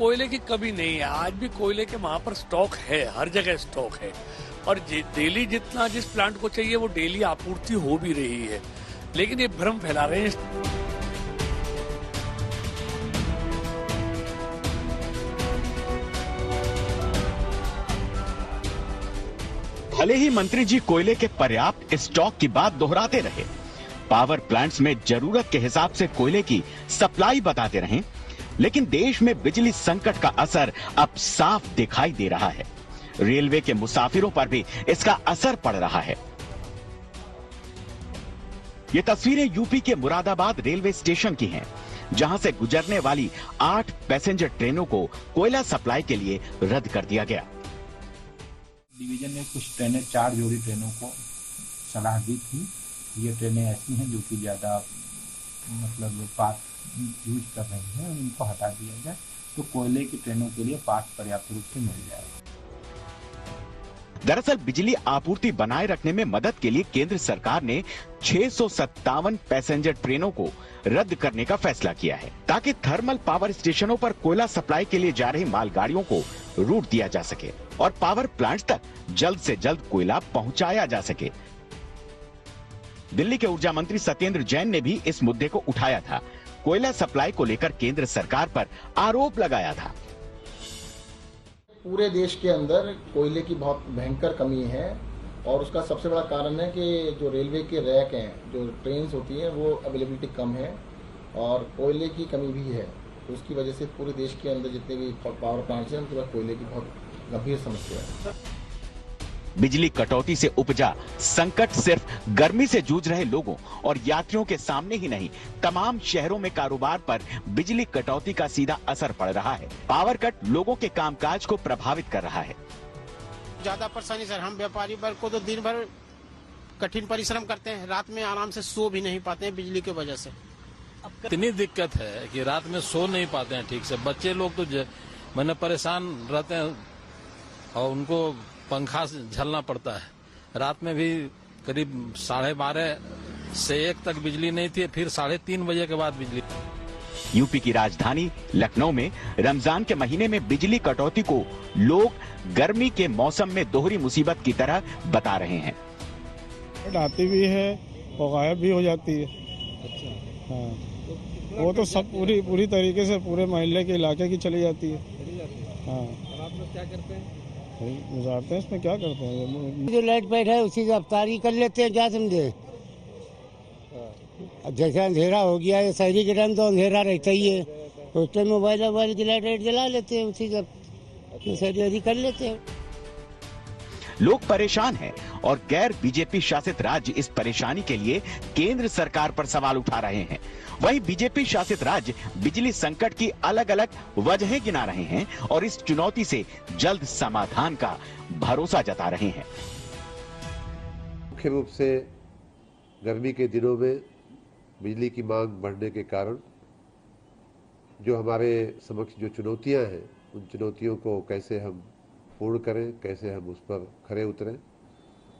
कोयले की कमी नहीं है, आज भी कोयले के वहां पर स्टॉक है, हर जगह स्टॉक है और डेली जितना जिस प्लांट को चाहिए वो डेली आपूर्ति हो भी रही है, लेकिन ये भ्रम फैला रहे हैं। भले ही मंत्री जी कोयले के पर्याप्त स्टॉक की बात दोहराते रहे, पावर प्लांट्स में जरूरत के हिसाब से कोयले की सप्लाई बताते रहे, लेकिन देश में बिजली संकट का असर अब साफ दिखाई दे रहा है। रेलवे के मुसाफिरों पर भी इसका असर पड़ रहा है। ये तस्वीरें यूपी के मुरादाबाद रेलवे स्टेशन की हैं, जहां से गुजरने वाली 8 पैसेंजर ट्रेनों को कोयला सप्लाई के लिए रद्द कर दिया गया। डिवीजन ने कुछ ट्रेनें, 4 जोड़ी ट्रेनों को सलाह दी थी। ये ट्रेनें ऐसी हैं जो कि ज्यादा मतलब पास यूज कर रही हैं, इनको हटा दिया जाए तो कोयले की ट्रेनों के लिए पास पर्याप्त रूप से मिल जाएगा। दरअसल बिजली आपूर्ति बनाए रखने में मदद के लिए केंद्र सरकार ने 657 पैसेंजर ट्रेनों को रद्द करने का फैसला किया है, ताकि थर्मल पावर स्टेशनों पर कोयला सप्लाई के लिए जा रही मालगाड़ियों को रूट दिया जा सके और पावर प्लांट्स तक जल्द से जल्द कोयला पहुंचाया जा सके। दिल्ली के ऊर्जा मंत्री सत्येंद्र जैन ने भी इस मुद्दे को उठाया था। कोयला सप्लाई को लेकर केंद्र सरकार पर आरोप लगाया था। पूरे देश के अंदर कोयले की बहुत भयंकर कमी है और उसका सबसे बड़ा कारण है कि जो रेलवे के रैक हैं, जो ट्रेन्स होती हैं, वो अवेलेबिलिटी कम है और कोयले की कमी भी है। तो उसकी वजह से पूरे देश के अंदर जितने भी पावर प्लांट्स हैं उनके पास कोयले की बहुत गंभीर समस्या है। बिजली कटौती से उपजा संकट सिर्फ गर्मी से जूझ रहे लोगों और यात्रियों के सामने ही नहीं, तमाम शहरों में कारोबार पर बिजली कटौती का सीधा असर पड़ रहा है। पावर कट लोगों के कामकाज को प्रभावित कर रहा है। ज्यादा परेशानी सर, हम व्यापारी वर्ग को तो दिन भर कठिन परिश्रम करते हैं, रात में आराम से सो भी नहीं पाते हैं बिजली की वजह से। इतनी दिक्कत है कि रात में सो नहीं पाते हैं ठीक से। बच्चे लोग तो मैंने परेशान रहते हैं और उनको पंखा झलना पड़ता है। रात में भी करीब 12:30 से 1 तक बिजली नहीं थी, फिर 3:30 बजे के बाद बिजली। यूपी की राजधानी लखनऊ में रमजान के महीने में बिजली कटौती को लोग गर्मी के मौसम में दोहरी मुसीबत की तरह बता रहे हैं। आती भी है और गायब भी हो जाती है। अच्छा। हाँ, वो तो सब पूरी तरीके से पूरे मोहल्ले के इलाके की चली जाती है। हाँ, आप लोग क्या करते हैं? गुजारते हैं, इसमें क्या करते हैं। जो लाइट बैठ है उसी से अफ्तारी कर लेते हैं, क्या समझे। जैसे अंधेरा हो गया है, शहरी के टाइम तो अंधेरा रहता ही है, उस टाइम मोबाइल की लाइट जला लेते हैं, उसी से शहरी कर लेते हैं। लोग परेशान हैं और गैर बीजेपी शासित राज्य इस परेशानी के लिए केंद्र सरकार पर सवाल उठा रहे हैं। वहीं बीजेपी शासित राज्य बिजली संकट की अलग अलग वजहें गिना रहे हैं और इस चुनौती से जल्द समाधान का भरोसा जता रहे हैं। मुख्य रूप से गर्मी के दिनों में बिजली की मांग बढ़ने के कारण जो हमारे समक्ष जो चुनौतियां हैं, उन चुनौतियों को कैसे हम पूर्ण करें, कैसे हम उस पर खरे उतरें,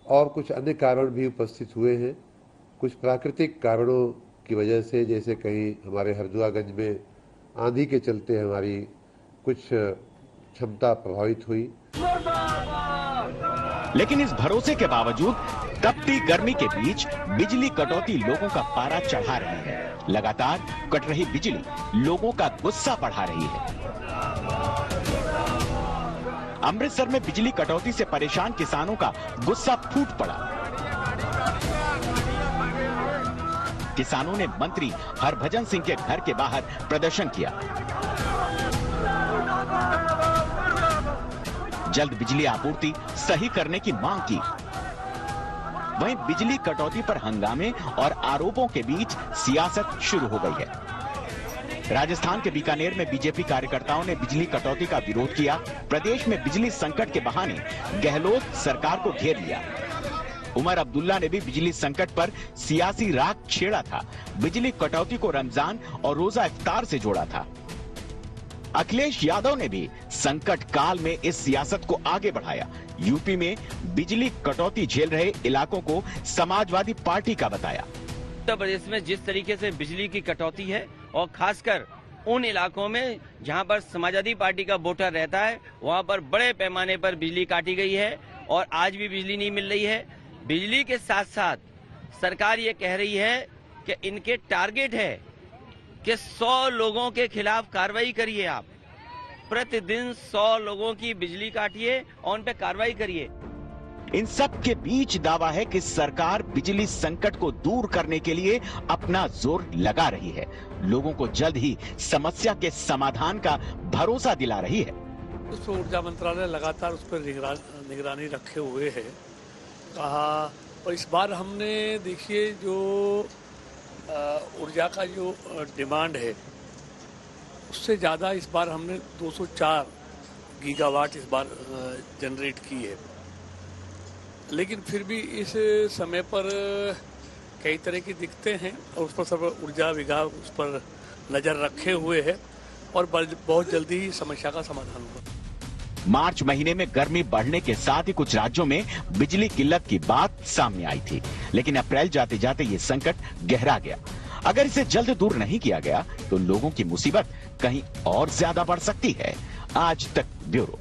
और कुछ अन्य कारण भी उपस्थित हुए हैं। कुछ प्राकृतिक कारणों की वजह से, जैसे कहीं हमारे हरदुआगंज में आंधी के चलते हमारी कुछ क्षमता प्रभावित हुई। लेकिन इस भरोसे के बावजूद तपती गर्मी के बीच बिजली कटौती लोगों का पारा चढ़ा रही है। लगातार कट रही बिजली लोगों का गुस्सा बढ़ा रही है। अमृतसर में बिजली कटौती से परेशान किसानों का गुस्सा फूट पड़ा। किसानों ने मंत्री हरभजन सिंह के घर के बाहर प्रदर्शन किया। जल्द बिजली आपूर्ति सही करने की मांग की। वहीं बिजली कटौती पर हंगामे और आरोपों के बीच सियासत शुरू हो गई है। राजस्थान के बीकानेर में बीजेपी कार्यकर्ताओं ने बिजली कटौती का विरोध किया। प्रदेश में बिजली संकट के बहाने गहलोत सरकार को घेर लिया। उमर अब्दुल्ला ने भी बिजली संकट पर सियासी राग छेड़ा था। बिजली कटौती को रमजान और रोजा इफ्तार से जोड़ा था। अखिलेश यादव ने भी संकट काल में इस सियासत को आगे बढ़ाया। यूपी में बिजली कटौती झेल रहे इलाकों को समाजवादी पार्टी का बताया। उत्तर प्रदेश में जिस तरीके से बिजली की कटौती है और खासकर उन इलाकों में जहां पर समाजवादी पार्टी का वोटर रहता है वहां पर बड़े पैमाने पर बिजली काटी गई है और आज भी बिजली नहीं मिल रही है। बिजली के साथ साथ सरकार ये कह रही है कि इनके टारगेट है कि 100 लोगों के खिलाफ कार्रवाई करिए। आप प्रतिदिन 100 लोगों की बिजली काटिए और उन पे कार्रवाई करिए। इन सब के बीच दावा है कि सरकार बिजली संकट को दूर करने के लिए अपना जोर लगा रही है, लोगों को जल्द ही समस्या के समाधान का भरोसा दिला रही है। उस ऊर्जा मंत्रालय लगातार उस पर निगरानी रखे हुए है कहा। और इस बार हमने देखिए जो ऊर्जा का जो डिमांड है उससे ज़्यादा इस बार हमने 204 गीगावाट इस बार जनरेट की है। लेकिन फिर भी इस समय पर कई तरह की दिक्कतें हैं और उस पर सब ऊर्जा विभाग उस पर नज़र रखे हुए है और बहुत जल्दी ही समस्या का समाधान होगा। मार्च महीने में गर्मी बढ़ने के साथ ही कुछ राज्यों में बिजली किल्लत की बात सामने आई थी, लेकिन अप्रैल जाते जाते ये संकट गहरा गया। अगर इसे जल्द दूर नहीं किया गया तो लोगों की मुसीबत कहीं और ज्यादा बढ़ सकती है। आज तक ब्यूरो।